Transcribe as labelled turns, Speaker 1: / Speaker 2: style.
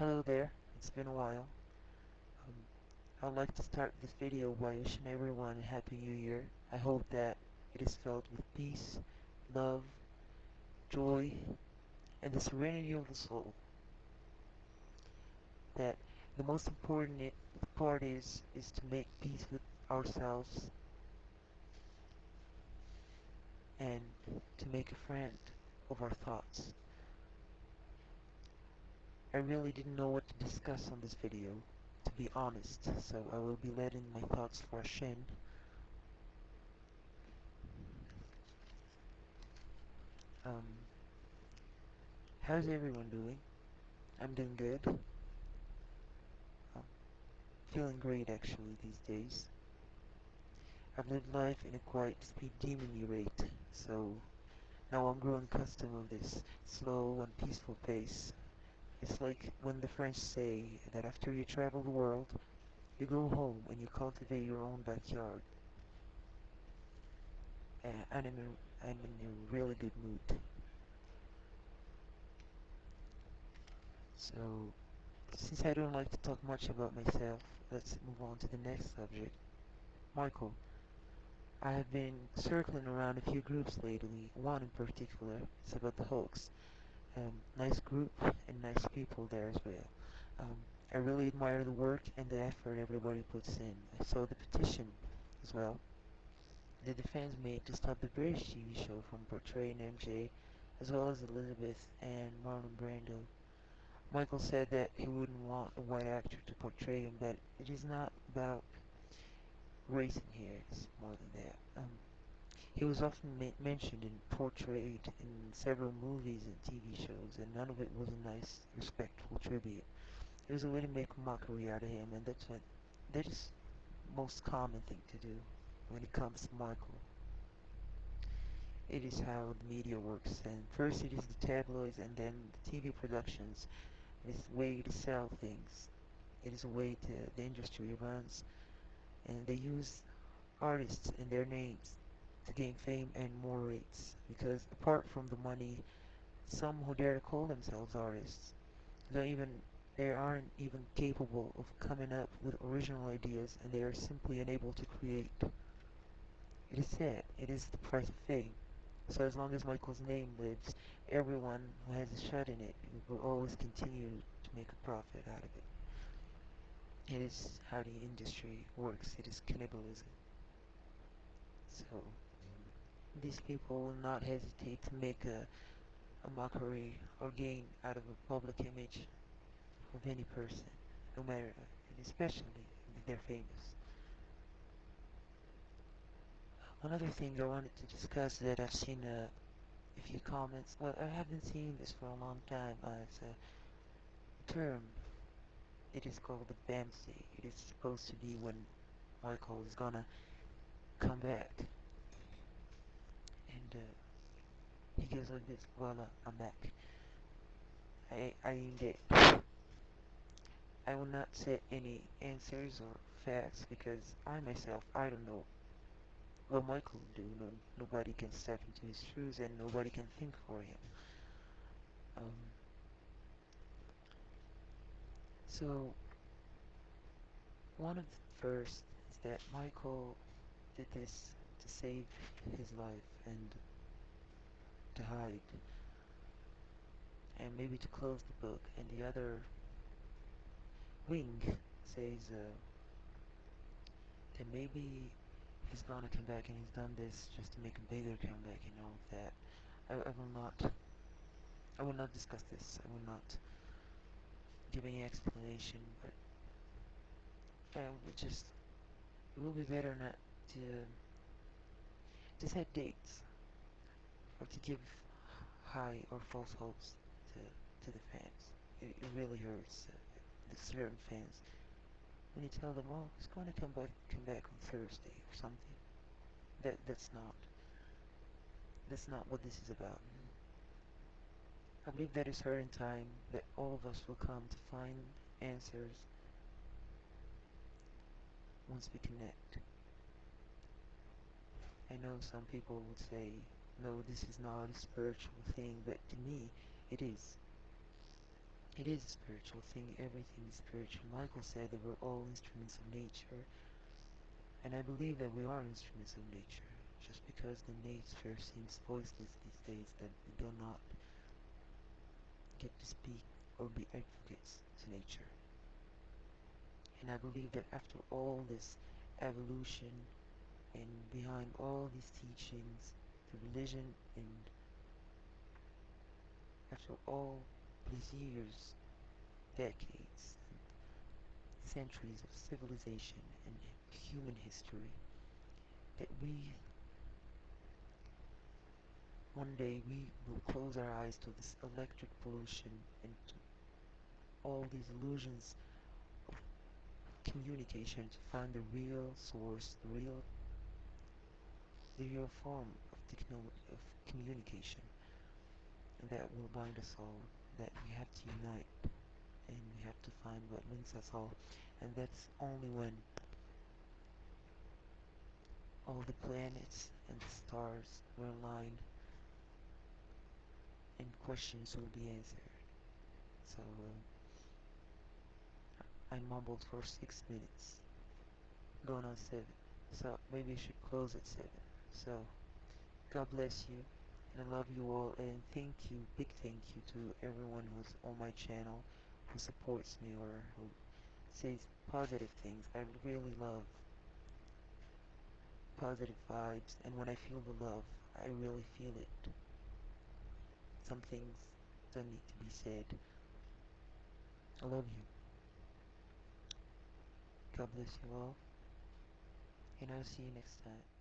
Speaker 1: Hello there, it's been a while. Um, I'd like to start this video by wishing everyone a Happy New Year. I hope that it is filled with peace, love, joy, and the serenity of the soul. That the most important part is to make peace with ourselves and to make a friend of our thoughts. I really didn't know what to discuss on this video, to be honest, so I will be letting my thoughts flush in. Um, how's everyone doing? I'm doing good. Um, feeling great actually these days. I've lived life in a quite speed demon rate, so now I'm growing accustomed of this slow and peaceful pace. It's like when the French say that after you travel the world, you go home and you cultivate your own backyard. I'm in a really good mood. So, since I don't like to talk much about myself, let's move on to the next subject. Michael, I have been circling around a few groups lately, one in particular. It's about the hoax. Nice group and nice people there as well. Um, I really admire the work and the effort everybody puts in. I saw the petition as well that the fans made to stop the British TV show from portraying MJ as well as Elizabeth and Marlon Brando. Michael said that he wouldn't want a white actor to portray him, but it is not about race in here, it's more than that. He was often mentioned and portrayed in several movies and TV shows, and none of it was a nice, respectful tribute. It was a way to make a mockery out of him, and that is most common thing to do when it comes to Michael. It is how the media works, and first it is the tabloids, and then the TV productions. It is a way to sell things. It is a way to the industry runs, and they use artists and their names to gain fame and more rates. Because apart from the money, some who dare to call themselves artists don't even they aren't even capable of coming up with original ideas, and they are simply unable to create. It is sad. It is the price of fame. So as long as Michael's name lives, everyone who has a shot in it will always continue to make a profit out of it. It is how the industry works. It is cannibalism. So these people will not hesitate to make a mockery or gain out of a public image of any person, no matter, and especially if they're famous. Another thing I wanted to discuss that I've seen a few comments. Well, I haven't seen this for a long time. It's a term. It is called the Bamsday. It is supposed to be when Michael is gonna come back, and he goes like this. Well, I'm back. I ain't dead. I will not set any answers or facts because I myself I don't know what Michael will do. No, nobody can step into his shoes and nobody can think for him. Um, so one of the first is that Michael did this to save his life and to hide and maybe to close the book. And the other wing says that maybe he's gonna come back and he's done this just to make a bigger comeback and all of that. I will not discuss this. I will not give any explanation, but it will be better not to set dates or to give high or false hopes to the fans. It really hurts the certain fans when you tell them, "Oh, he's going to come back on Thursday or something." That's not what this is about. I believe that is certain time that all of us will come to find answers once we connect. I know some people would say, no, this is not a spiritual thing, but to me, it is. It is a spiritual thing. Everything is spiritual. Michael said that we're all instruments of nature, and I believe that we are instruments of nature. Just because the nature seems voiceless these days, that we do not get to speak or be advocates to nature. And I believe that after all this evolution and behind all these teachings, the religion, and after all these years, decades, centuries of civilization and human history, that we one day we will close our eyes to this electric pollution and to all these illusions of communication to find the real source, the real form of technology of communication, and that will bind us all. That we have to unite and we have to find what links us all, and that's only when all the planets and the stars were aligned and questions will be answered. So I mumbled for 6 minutes, going on 7. So maybe I should close at 7. So God bless you, and I love you all, and thank you, big thank you to everyone who's on my channel, who supports me or who says positive things. I really love positive vibes, and when I feel the love, I really feel it. Some things don't need to be said. I love you. God bless you all, and I'll see you next time.